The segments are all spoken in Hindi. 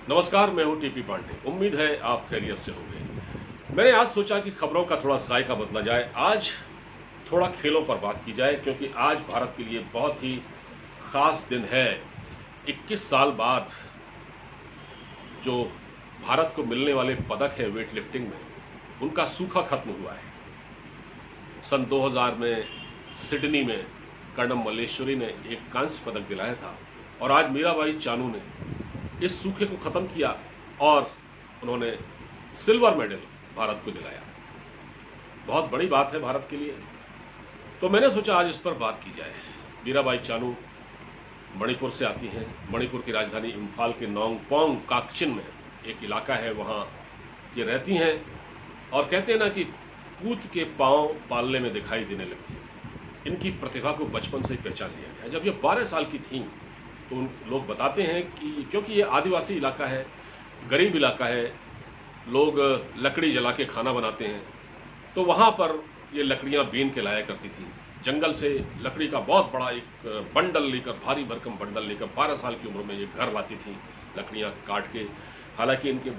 नमस्कार, मैं हूं टीपी पांडे। उम्मीद है आप खैरियत से होंगे। मैंने आज सोचा कि खबरों का थोड़ा जायका बदला जाए। आज थोड़ा खेलों पर बात की जाए, क्योंकि आज भारत के लिए बहुत ही खास दिन है। 21 साल बाद जो भारत को मिलने वाले पदक है वेट लिफ्टिंग में, उनका सूखा खत्म हुआ है। सन 2000 में सिडनी में कर्णम मल्लेश्वरी ने एक कांस्य पदक दिलाया था, और आज मीराबाई चानू ने इस सूखे को खत्म किया और उन्होंने सिल्वर मेडल भारत को दिलाया। बहुत बड़ी बात है भारत के लिए, तो मैंने सोचा आज इस पर बात की जाए। मीराबाई चानू मणिपुर से आती हैं। मणिपुर की राजधानी इम्फाल के नोंगपोंग काकचिन में एक इलाका है, वहाँ ये रहती हैं। और कहते हैं ना कि पूत के पांव पालने में दिखाई देने लगती है। इनकी प्रतिभा को बचपन से ही पहचान लिया गया। जब ये 12 साल की थीं तो लोग बताते हैं कि क्योंकि ये आदिवासी इलाका है, गरीब इलाका है, लोग लकड़ी जला के खाना बनाते हैं, तो वहाँ पर ये लकड़ियाँ बीन के लाया करती थी। जंगल से लकड़ी का बहुत बड़ा एक बंडल लेकर, भारी भरकम बंडल लेकर 12 साल की उम्र में ये घर लाती थी लकड़ियाँ काट के। हालांकि इनके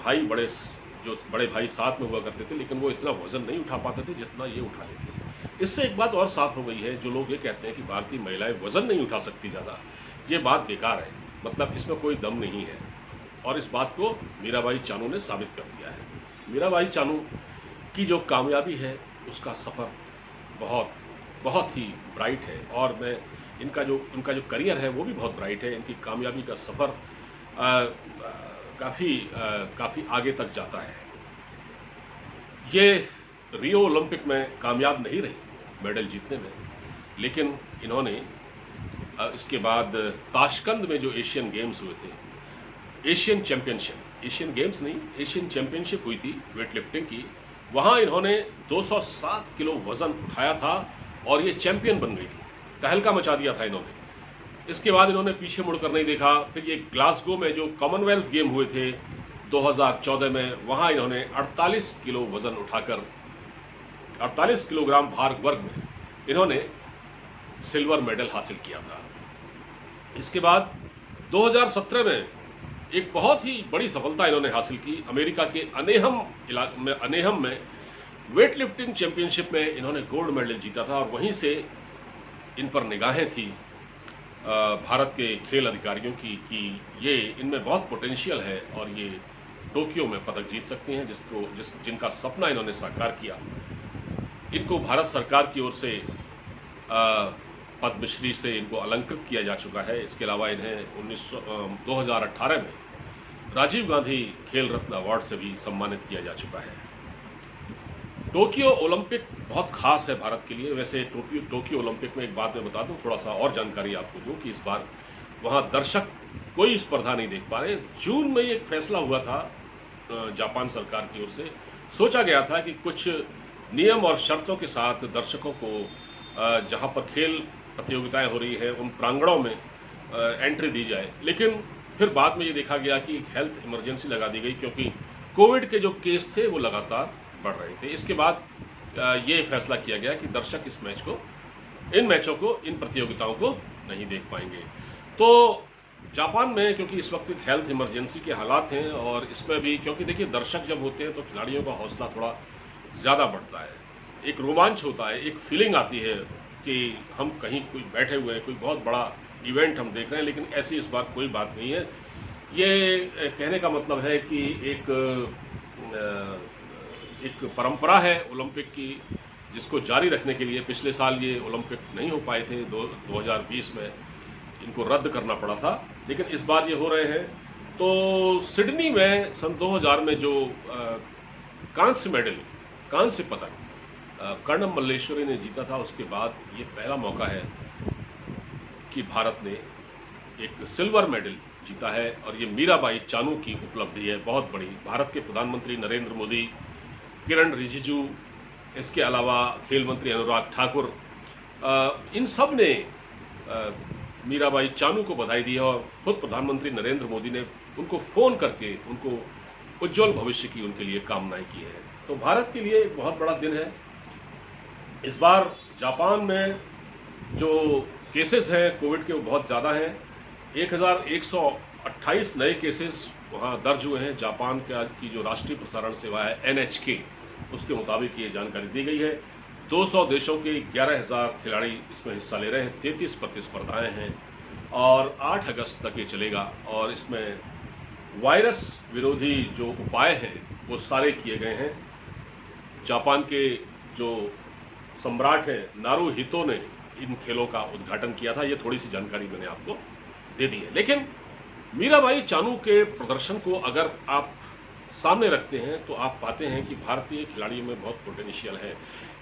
जो बड़े भाई साथ में हुआ करते थे, लेकिन वो इतना वजन नहीं उठा पाते थे जितना ये उठा लेते थे। इससे एक बात और साफ हो गई है, जो लोग ये कहते हैं कि भारतीय महिलाएं वजन नहीं उठा सकती ज़्यादा, ये बात बेकार है। मतलब इसमें कोई दम नहीं है, और इस बात को मीराबाई चानू ने साबित कर दिया है। मीराबाई चानू की जो कामयाबी है, उसका सफ़र बहुत बहुत ही ब्राइट है, और मैं इनका जो करियर है वो भी बहुत ब्राइट है। इनकी कामयाबी का सफ़र काफ़ी आगे तक जाता है। ये रियो ओलंपिक में कामयाब नहीं रही मेडल जीतने में, लेकिन इन्होंने इसके बाद ताशकंद में जो एशियन गेम्स हुए थे, एशियन गेम्स नहीं, एशियन चैंपियनशिप हुई थी वेट लिफ्टिंग की, वहाँ इन्होंने 207 किलो वजन उठाया था और ये चैंपियन बन गई थी। तहलका मचा दिया था इन्होंने। इसके बाद इन्होंने पीछे मुड़कर नहीं देखा। फिर ये ग्लासगो में जो कॉमनवेल्थ गेम हुए थे 2014 में, वहाँ इन्होंने 48 किलो वजन उठाकर 48 किलोग्राम भार वर्ग में इन्होंने सिल्वर मेडल हासिल किया था। इसके बाद 2017 में एक बहुत ही बड़ी सफलता इन्होंने हासिल की। अमेरिका के अनेहम में वेट लिफ्टिंग चैंपियनशिप में इन्होंने गोल्ड मेडल जीता था, और वहीं से इन पर निगाहें थी भारत के खेल अधिकारियों की कि ये इनमें बहुत पोटेंशियल है और ये टोक्यो में पदक जीत सकती हैं, जिनका सपना इन्होंने साकार किया। इनको भारत सरकार की ओर से पद्मश्री से इनको अलंकृत किया जा चुका है। इसके अलावा इन्हें 2018 में राजीव गांधी खेल रत्न अवार्ड से भी सम्मानित किया जा चुका है। टोक्यो ओलंपिक बहुत खास है भारत के लिए। वैसे टोक्यो ओलंपिक में एक बात मैं बता दूं, थोड़ा सा और जानकारी आपको दूं कि इस बार वहां दर्शक कोई स्पर्धा नहीं देख पा रहे। जून में एक फैसला हुआ था जापान सरकार की ओर से, सोचा गया था कि कुछ नियम और शर्तों के साथ दर्शकों को जहां पर खेल प्रतियोगिताएं हो रही है उन प्रांगणों में एंट्री दी जाए, लेकिन फिर बाद में ये देखा गया कि हेल्थ इमरजेंसी लगा दी गई, क्योंकि कोविड के जो केस थे वो लगातार बढ़ रहे थे। इसके बाद ये फैसला किया गया कि दर्शक इन प्रतियोगिताओं को नहीं देख पाएंगे। तो जापान में क्योंकि इस वक्त हेल्थ इमरजेंसी के हालात हैं, और इसमें भी क्योंकि देखिए दर्शक जब होते हैं तो खिलाड़ियों का हौसला थोड़ा ज़्यादा बढ़ता है, एक रोमांच होता है, एक फीलिंग आती है कि हम कहीं कोई बैठे हुए हैं, कोई बहुत बड़ा इवेंट हम देख रहे हैं। लेकिन ऐसी इस बार कोई बात नहीं है। ये कहने का मतलब है कि एक परंपरा है ओलंपिक की, जिसको जारी रखने के लिए पिछले साल ये ओलंपिक नहीं हो पाए थे, 2020 में इनको रद्द करना पड़ा था, लेकिन इस बार ये हो रहे हैं। तो सिडनी में सन 2000 में जो कांस्य पदक कर्णम मल्लेश्वरी ने जीता था, उसके बाद ये पहला मौका है कि भारत ने एक सिल्वर मेडल जीता है, और ये मीराबाई चानू की उपलब्धि है बहुत बड़ी। भारत के प्रधानमंत्री नरेंद्र मोदी, किरण रिजिजू, इसके अलावा खेल मंत्री अनुराग ठाकुर, इन सब ने मीराबाई चानू को बधाई दी है, और खुद प्रधानमंत्री नरेंद्र मोदी ने उनको फ़ोन करके उनको उज्जवल भविष्य की उनके लिए कामनाएं की है। तो भारत के लिए एक बहुत बड़ा दिन है। इस बार जापान में जो केसेस हैं कोविड के वो बहुत ज़्यादा हैं। 1108 28 नए केसेस वहाँ दर्ज हुए हैं। जापान की जो राष्ट्रीय प्रसारण सेवा है NHK, उसके मुताबिक ये जानकारी दी गई है। 200 देशों के 11,000 खिलाड़ी इसमें हिस्सा ले रहे हैं। 33 प्रतिस्पर्धाएं हैं और 8 अगस्त तक ये चलेगा। और इसमें वायरस विरोधी जो उपाय हैं वो सारे किए गए हैं। जापान के जो सम्राट हैं नारुहितो ने इन खेलों का उद्घाटन किया था। ये थोड़ी सी जानकारी मैंने आपको दे दी है। लेकिन मीराबाई चानू के प्रदर्शन को अगर आप सामने रखते हैं तो आप पाते हैं कि भारतीय खिलाड़ियों में बहुत पोटेंशियल है।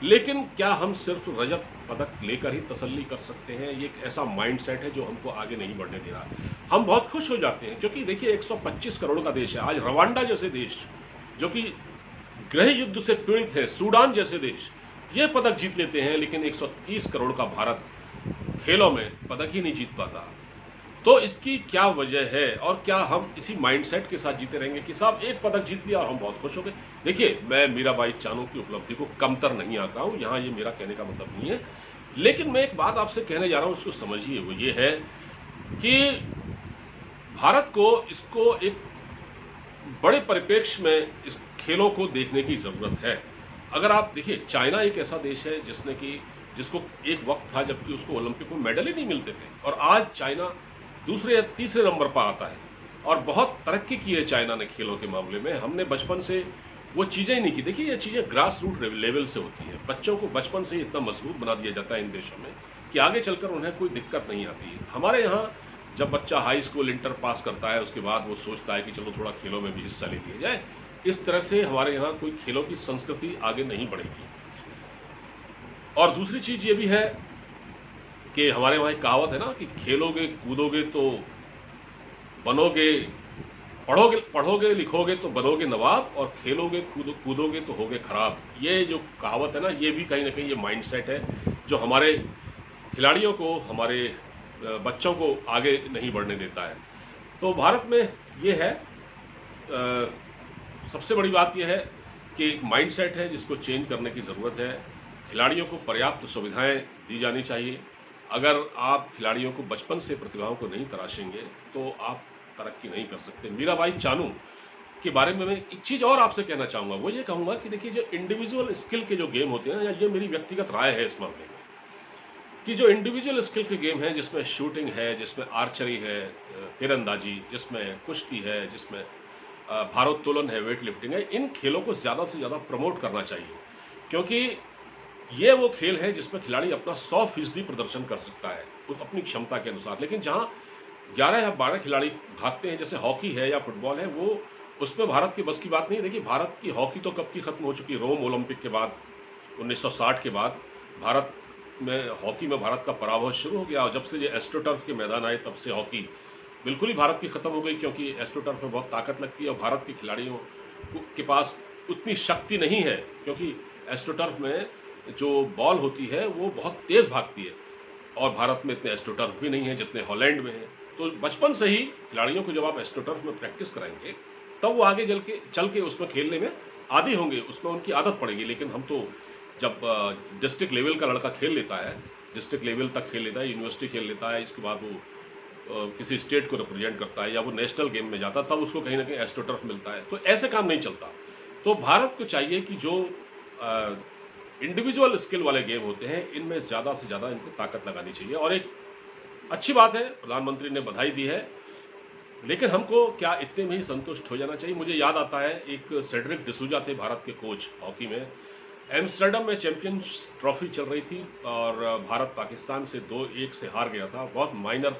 लेकिन क्या हम सिर्फ रजत पदक लेकर ही तसल्ली कर सकते हैं? ये एक ऐसा माइंडसेट है जो हमको आगे नहीं बढ़ने दे रहा। हम बहुत खुश हो जाते हैं क्योंकि देखिए 125 करोड़ का देश है। आज रवांडा जैसे देश जो कि गृह युद्ध से पीड़ित है, सूडान जैसे देश, ये पदक जीत लेते हैं, लेकिन 130 करोड़ का भारत खेलों में पदक ही नहीं जीत पाता। तो इसकी क्या वजह है और क्या हम इसी माइंडसेट के साथ जीते रहेंगे कि साहब एक पदक जीत लिया और हम बहुत खुश हो गए? देखिए, मैं मीराबाई चानू की उपलब्धि को कमतर नहीं आंक रहा हूं, यहां ये मेरा कहने का मतलब नहीं है। लेकिन मैं एक बात आपसे कहने जा रहा हूं, उसको समझिए। वो ये है कि भारत को इसको एक बड़े परिप्रेक्ष्य में इस खेलों को देखने की जरूरत है। अगर आप देखिए, चाइना एक ऐसा देश है जिसको एक वक्त था जबकि उसको ओलंपिक में मेडल ही नहीं मिलते थे, और आज चाइना दूसरे या तीसरे नंबर पर आता है और बहुत तरक्की की है चाइना ने खेलों के मामले में। हमने बचपन से वो चीज़ें ही नहीं की। देखिए, ये चीज़ें ग्रास रूट लेवल से होती है। बच्चों को बचपन से ही इतना मजबूत बना दिया जाता है इन देशों में कि आगे चलकर उन्हें कोई दिक्कत नहीं आती है। हमारे यहाँ जब बच्चा हाई स्कूल इंटर पास करता है, उसके बाद वो सोचता है कि चलो थोड़ा खेलों में भी हिस्सा ले लिया जाए। इस तरह से हमारे यहाँ कोई खेलों की संस्कृति आगे नहीं बढ़ेगी। और दूसरी चीज़ ये भी है कि हमारे वहाँ एक कहावत है ना कि खेलोगे कूदोगे तो बनोगे, पढ़ोगे लिखोगे तो बनोगे नवाब, और खेलोगे कूदोगे तो होगे खराब। ये जो कहावत है ना, ये भी कहीं ना कहीं ये माइंडसेट है जो हमारे खिलाड़ियों को, हमारे बच्चों को आगे नहीं बढ़ने देता है। तो भारत में ये है, सबसे बड़ी बात यह है कि एक माइंडसेट है जिसको चेंज करने की ज़रूरत है। खिलाड़ियों को पर्याप्त सुविधाएं दी जानी चाहिए। अगर आप खिलाड़ियों को बचपन से प्रतिभाओं को नहीं तराशेंगे तो आप तरक्की नहीं कर सकते। मीराबाई चानू के बारे में मैं एक चीज़ और आपसे कहना चाहूँगा। वो ये कहूँगा कि देखिए, जो इंडिविजुअल स्किल के जो गेम होते हैं ना, ये मेरी व्यक्तिगत राय है इस मामले में, कि जो इंडिविजुअल स्किल के गेम हैं, जिसमें शूटिंग है, जिसमें आर्चरी है, तीरंदाजी, जिसमें कुश्ती है, जिसमें भारोत्तोलन है, वेट लिफ्टिंग है, इन खेलों को ज़्यादा से ज़्यादा प्रमोट करना चाहिए। क्योंकि ये वो खेल है जिसमें खिलाड़ी अपना 100% प्रदर्शन कर सकता है उस अपनी क्षमता के अनुसार। लेकिन जहाँ 11 या 12 खिलाड़ी भागते हैं, जैसे हॉकी है या फुटबॉल है, वो उसमें भारत की बस की बात नहीं है। देखिए, भारत की हॉकी तो कब की खत्म हो चुकी। रोम ओलंपिक के बाद 1960 के बाद भारत में हॉकी में भारत का पराभव शुरू हो गया। और जब से ये एस्ट्रोटर्फ के मैदान आए तब से हॉकी बिल्कुल ही भारत की खत्म हो गई, क्योंकि एस्ट्रोटर्फ में बहुत ताकत लगती है और भारत के खिलाड़ियों के पास उतनी शक्ति नहीं है, क्योंकि एस्ट्रोटर्फ में जो बॉल होती है वो बहुत तेज़ भागती है और भारत में इतने एस्ट्रोटर्फ भी नहीं है जितने हॉलैंड में है। तो बचपन से ही खिलाड़ियों को जब आप एस्ट्रोटर्फ में प्रैक्टिस कराएंगे तब वो आगे चल के उसमें खेलने में आदी होंगे, उसमें उनकी आदत पड़ेगी। लेकिन हम तो जब डिस्ट्रिक्ट लेवल का लड़का खेल लेता है, डिस्ट्रिक्ट लेवल तक खेल लेता है, यूनिवर्सिटी खेल लेता है, इसके बाद वो किसी स्टेट को रिप्रेजेंट करता है या वो नेशनल गेम में जाता है, तब उसको कहीं ना कहीं एस्ट्रोटर्फ मिलता है। तो ऐसे काम नहीं चलता। तो भारत को चाहिए कि जो इंडिविजुअल स्किल वाले गेम होते हैं, इनमें ज़्यादा से ज़्यादा इनको ताकत लगानी चाहिए। और एक अच्छी बात है, प्रधानमंत्री ने बधाई दी है, लेकिन हमको क्या इतने में ही संतुष्ट हो जाना चाहिए? मुझे याद आता है, एक सेड्रिक डिसूजा थे भारत के कोच हॉकी में। एम्स्टर्डम में चैंपियंस ट्रॉफी चल रही थी और भारत पाकिस्तान से 2-1 से हार गया था। बहुत माइनर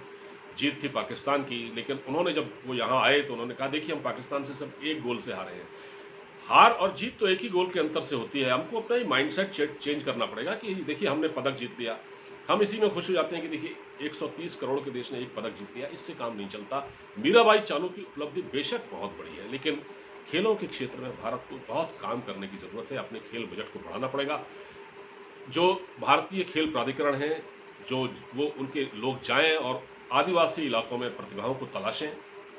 जीत थी पाकिस्तान की, लेकिन उन्होंने जब वो यहाँ आए तो उन्होंने कहा, देखिए, हम पाकिस्तान से सिर्फ 1 गोल से हारे हैं। हार और जीत तो एक ही गोल के अंतर से होती है। हमको अपना ही माइंडसेट चेंज करना पड़ेगा कि देखिए, हमने पदक जीत लिया, हम इसी में खुश हो जाते हैं कि देखिए 130 करोड़ के देश ने एक पदक जीत लिया। इससे काम नहीं चलता। मीराबाई चानू की उपलब्धि बेशक बहुत बड़ी है, लेकिन खेलों के क्षेत्र में भारत को बहुत काम करने की जरूरत है। अपने खेल बजट को बढ़ाना पड़ेगा। जो भारतीय खेल प्राधिकरण हैं, जो वो उनके लोग जाएं और आदिवासी इलाकों में प्रतिभाओं को तलाशें।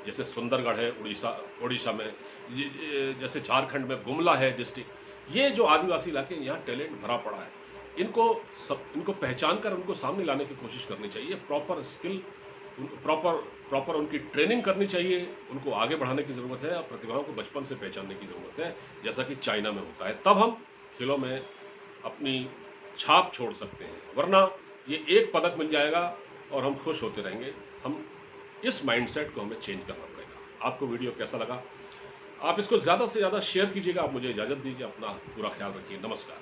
जैसे सुंदरगढ़ है उड़ीसा में, जैसे झारखंड में गुमला है डिस्ट्रिक्ट, ये जो आदिवासी इलाके, यहाँ टैलेंट भरा पड़ा है। इनको पहचान कर उनको सामने लाने की कोशिश करनी चाहिए। प्रॉपर स्किल प्रॉपर उनकी ट्रेनिंग करनी चाहिए, उनको आगे बढ़ाने की ज़रूरत है और प्रतिभाओं को बचपन से पहचानने की ज़रूरत है, जैसा कि चाइना में होता है। तब हम खेलों में अपनी छाप छोड़ सकते हैं, वरना ये एक पदक मिल जाएगा और हम खुश होते रहेंगे। हम इस माइंडसेट को हमें चेंज करना पड़ेगा। आपको वीडियो कैसा लगा? आप इसको ज़्यादा से ज़्यादा शेयर कीजिएगा। आप मुझे इजाज़त दीजिए। अपना पूरा ख्याल रखिए। नमस्कार।